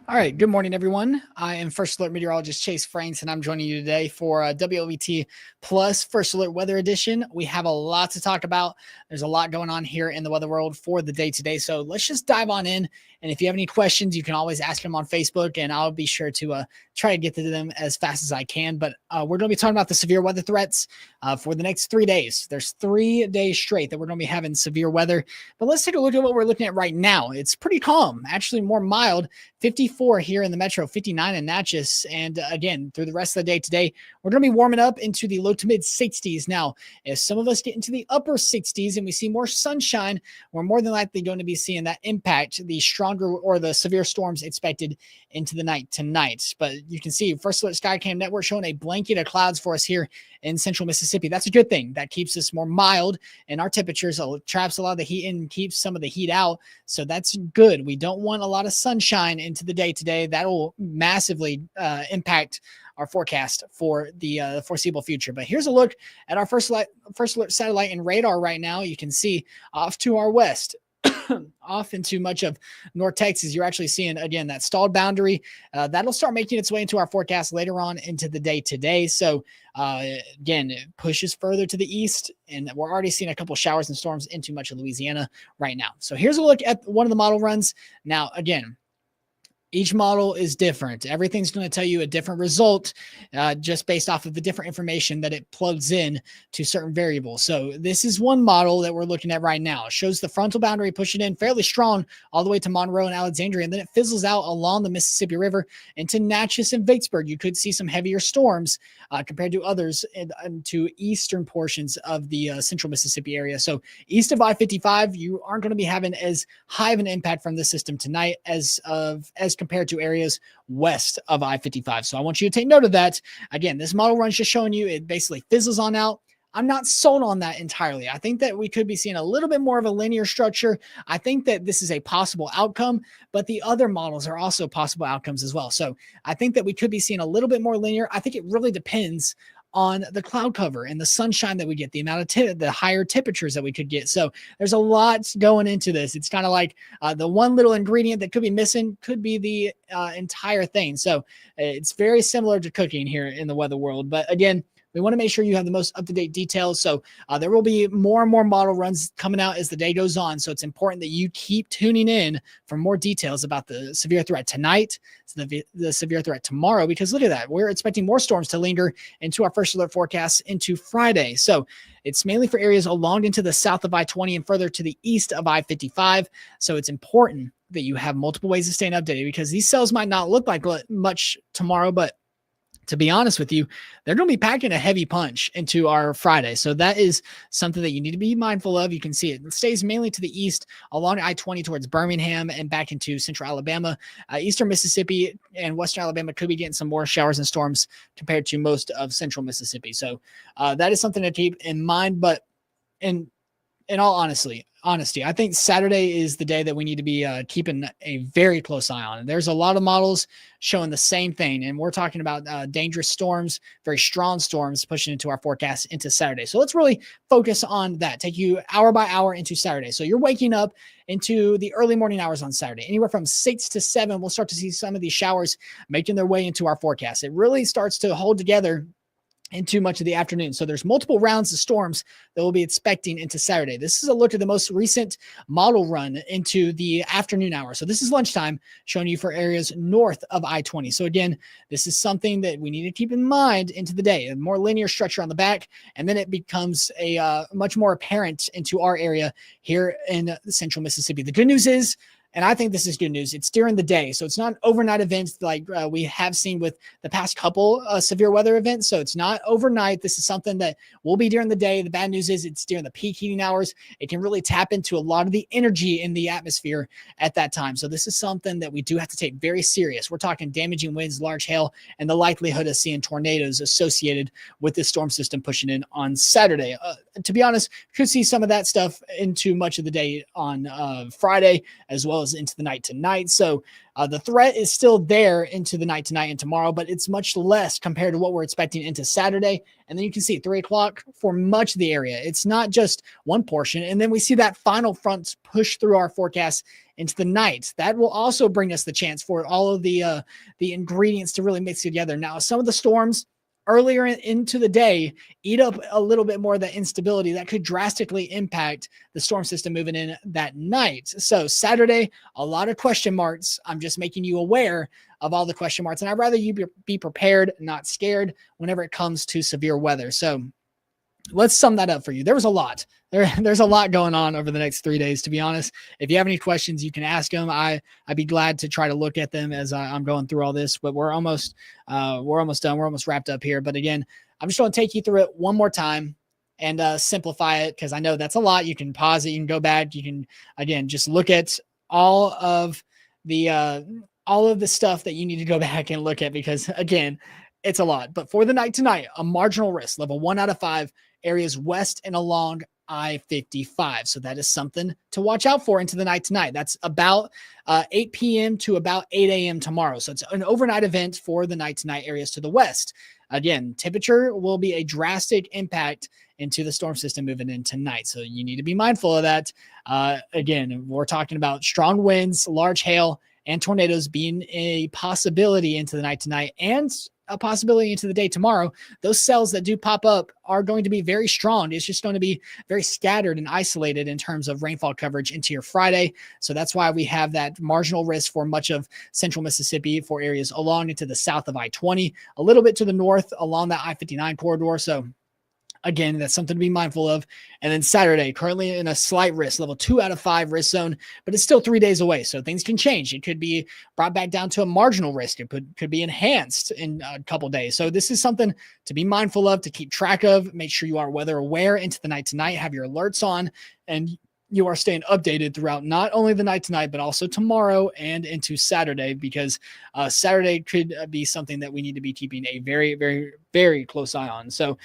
All right. Good morning, everyone. I am First Alert Meteorologist Chase Franks, and I'm joining you today for WLVT Plus First Alert Weather Edition. We have a lot to talk about. There's a lot going on here in the weather world for the day today. So let's just dive on in. And if you have any questions, you can always ask them on Facebook, and I'll be sure to try to get to them as fast as I can. But we're going to be talking about the severe weather threats for the next 3 days. There's 3 days straight that we're going to be having severe weather. But let's take a look at what we're looking at right now. It's pretty calm, actually more mild. 54 here in the metro, 59 in Natchez. And again, through the rest of the day today, we're going to be warming up into the low to mid 60s. Now, if some of us get into the upper 60s and we see more sunshine, we're more than likely going to be seeing that impact the stronger or the severe storms expected into the night tonight. But you can see First Alert Skycam Network showing a blanket of clouds for us here in central Mississippi. That's a good thing. That keeps us more mild in our temperatures, traps a lot of the heat and keeps some of the heat out. So that's good. We don't want a lot of sunshine into the day today. That'll massively impact our forecast for the foreseeable future. But here's a look at our First Alert satellite and radar right now. You can see off to our west, off into much of North Texas, you're actually seeing, again, that stalled boundary. That'll start making its way into our forecast later on into the day today. So, again, it pushes further to the east, and we're already seeing a couple of showers and storms into much of Louisiana right now. So here's a look at one of the model runs. Now, again, each model is different. Everything's going to tell you a different result just based off of the different information that it plugs in to certain variables. So this is one model that we're looking at right now. It shows the frontal boundary pushing in fairly strong all the way to Monroe and Alexandria, and then it fizzles out along the Mississippi River into Natchez and Vicksburg. You could see some heavier storms compared to others to eastern portions of the central Mississippi area. So east of I-55, you aren't going to be having as high of an impact from this system tonight as compared to areas west of I-55. So I want you to take note of that. Again, this model run's just showing you it basically fizzles on out. I'm not sold on that entirely. I think that we could be seeing a little bit more of a linear structure. I think that this is a possible outcome, but the other models are also possible outcomes as well. So I think that we could be seeing a little bit more linear. I think it really depends on the cloud cover and the sunshine that we get, the amount of the higher temperatures that we could get. So there's a lot going into this. It's kind of like the one little ingredient that could be missing could be the entire thing. So it's very similar to cooking here in the weather world. But again, we want to make sure you have the most up-to-date details. So there will be more and more model runs coming out as the day goes on. So it's important that you keep tuning in for more details about the severe threat tonight, the severe threat tomorrow, because look at that. We're expecting more storms to linger into our First Alert forecast into Friday. So it's mainly for areas along into the south of I-20 and further to the east of I-55. So it's important that you have multiple ways of staying updated, because these cells might not look like much tomorrow, but to be honest with you, they're going to be packing a heavy punch into our Friday. So that is something that you need to be mindful of. You can see it stays mainly to the east along I-20 towards Birmingham and back into central Alabama. Eastern Mississippi and western Alabama could be getting some more showers and storms compared to most of central Mississippi. So that is something to keep in mind. But in all honesty, I think Saturday is the day that we need to be keeping a very close eye on. There's a lot of models showing the same thing, and we're talking about dangerous storms, very strong storms pushing into our forecast into Saturday. So let's really focus on that. Take you hour by hour into Saturday. So you're waking up into the early morning hours on Saturday. Anywhere from 6 to 7, we'll start to see some of these showers making their way into our forecast. It really starts to hold together into much of the afternoon. So there's multiple rounds of storms that we'll be expecting into Saturday. This is a look at the most recent model run into the afternoon hour. So this is lunchtime, showing you for areas north of I-20. So again, this is something that we need to keep in mind into the day, a more linear structure on the back, and then it becomes a much more apparent into our area here in central Mississippi. The good news is, and I think this is good news, it's during the day. So it's not an overnight event like we have seen with the past couple severe weather events. So it's not overnight. This is something that will be during the day. The bad news is it's during the peak heating hours. It can really tap into a lot of the energy in the atmosphere at that time. So this is something that we do have to take very serious. We're talking damaging winds, large hail, and the likelihood of seeing tornadoes associated with this storm system pushing in on Saturday. To be honest, could see some of that stuff into much of the day on Friday, as well as into the night tonight. So the threat is still there into the night tonight and tomorrow, but it's much less compared to what we're expecting into Saturday. And then you can see at 3 o'clock for much of the area. It's not just one portion. And then we see that final front push through our forecast into the night. That will also bring us the chance for all of the ingredients to really mix together. Now, some of the storms earlier into the day eat up a little bit more of the instability that could drastically impact the storm system moving in that night. So Saturday, a lot of question marks. I'm just making you aware of all the question marks, and I'd rather you be prepared, not scared whenever it comes to severe weather. So let's sum that up for you. There was a lot. There's a lot going on over the next 3 days, to be honest. If you have any questions, you can ask them. I'd be glad to try to look at them as I'm going through all this, but we're almost done. We're almost wrapped up here. But again, I'm just going to take you through it one more time and simplify it, because I know that's a lot. You can pause it. You can go back. You can, again, just look at all of the stuff that you need to go back and look at, because again, it's a lot. But for the night tonight, a marginal risk, level 1 out of 5, areas west and along I-55. So that is something to watch out for into the night tonight. That's about 8 p.m. to about 8 a.m. tomorrow. So it's an overnight event for the night tonight areas to the west. Again, temperature will be a drastic impact into the storm system moving in tonight. So you need to be mindful of that. Again, we're talking about strong winds, large hail, and tornadoes being a possibility into the night tonight, and a possibility into the day tomorrow. Those cells that do pop up are going to be very strong. It's just going to be very scattered and isolated in terms of rainfall coverage into your Friday. So that's why we have that marginal risk for much of central Mississippi, for areas along into the south of I-20, a little bit to the north along that I-59 corridor. So again, that's something to be mindful of. And then Saturday, currently in a slight risk, level 2 out of 5 risk zone, but it's still 3 days away. So things can change. It could be brought back down to a marginal risk. It could be enhanced in a couple days. So this is something to be mindful of, to keep track of. Make sure you are weather aware into the night tonight, have your alerts on, and you are staying updated throughout not only the night tonight, but also tomorrow and into Saturday, because Saturday could be something that we need to be keeping a very, very, very close eye on. So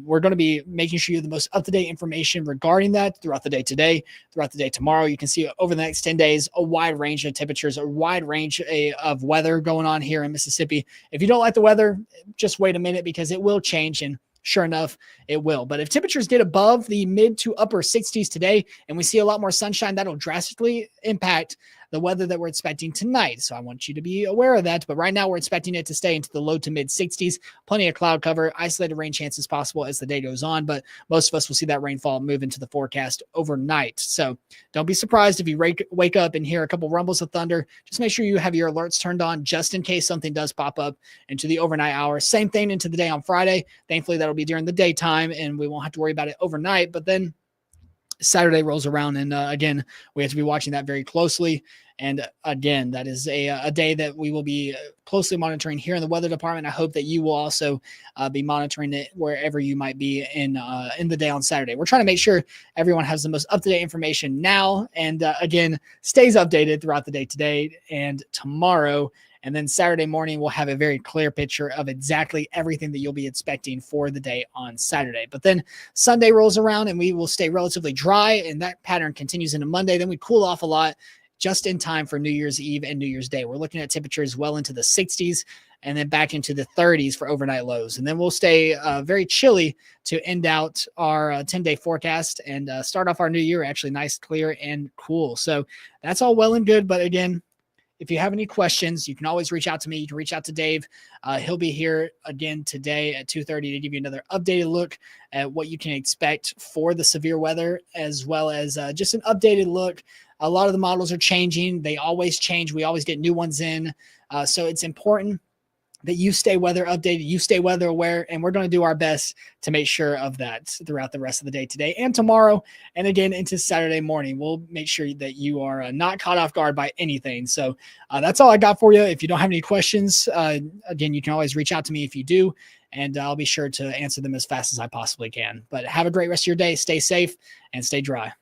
we're going to be making sure you have the most up-to-date information regarding that throughout the day today, throughout the day tomorrow. You can see over the next 10 days, a wide range of temperatures, a wide range of weather going on here in Mississippi. If you don't like the weather, just wait a minute, because it will change, and sure enough, it will. But if temperatures get above the mid to upper 60s today, and we see a lot more sunshine, that'll drastically impact the weather that we're expecting tonight. So I want you to be aware of that. But right now, we're expecting it to stay into the low to mid 60s. Plenty of cloud cover, isolated rain chances possible as the day goes on. But most of us will see that rainfall move into the forecast overnight. So don't be surprised if you wake up and hear a couple rumbles of thunder. Just make sure you have your alerts turned on, just in case something does pop up into the overnight hours. Same thing into the day on Friday. Thankfully, that'll be during the daytime, and we won't have to worry about it overnight. But then Saturday rolls around, and again, we have to be watching that very closely. And again, that is a day that we will be closely monitoring here in the weather department. I hope that you will also be monitoring it wherever you might be in the day on Saturday. We're trying to make sure everyone has the most up-to-date information now, and again, stays updated throughout the day today and tomorrow. And then Saturday morning, we'll have a very clear picture of exactly everything that you'll be expecting for the day on Saturday. But then Sunday rolls around, and we will stay relatively dry, and that pattern continues into Monday. Then we cool off a lot just in time for New Year's Eve and New Year's Day. We're looking at temperatures well into the 60s, and then back into the 30s for overnight lows. And then we'll stay very chilly to end out our 10-day forecast and start off our new year actually nice, clear, and cool. So that's all well and good. But again, if you have any questions, you can always reach out to me. You can reach out to Dave. He'll be here again today at 2:30 to give you another updated look at what you can expect for the severe weather, as well as just an updated look. A lot of the models are changing. They always change. We always get new ones in. So it's important that you stay weather updated, you stay weather aware, and we're going to do our best to make sure of that throughout the rest of the day today and tomorrow, and again into Saturday morning. We'll make sure that you are not caught off guard by anything. So that's all I got for you. If you don't have any questions, again, you can always reach out to me if you do, and I'll be sure to answer them as fast as I possibly can. But have a great rest of your day. Stay safe and stay dry.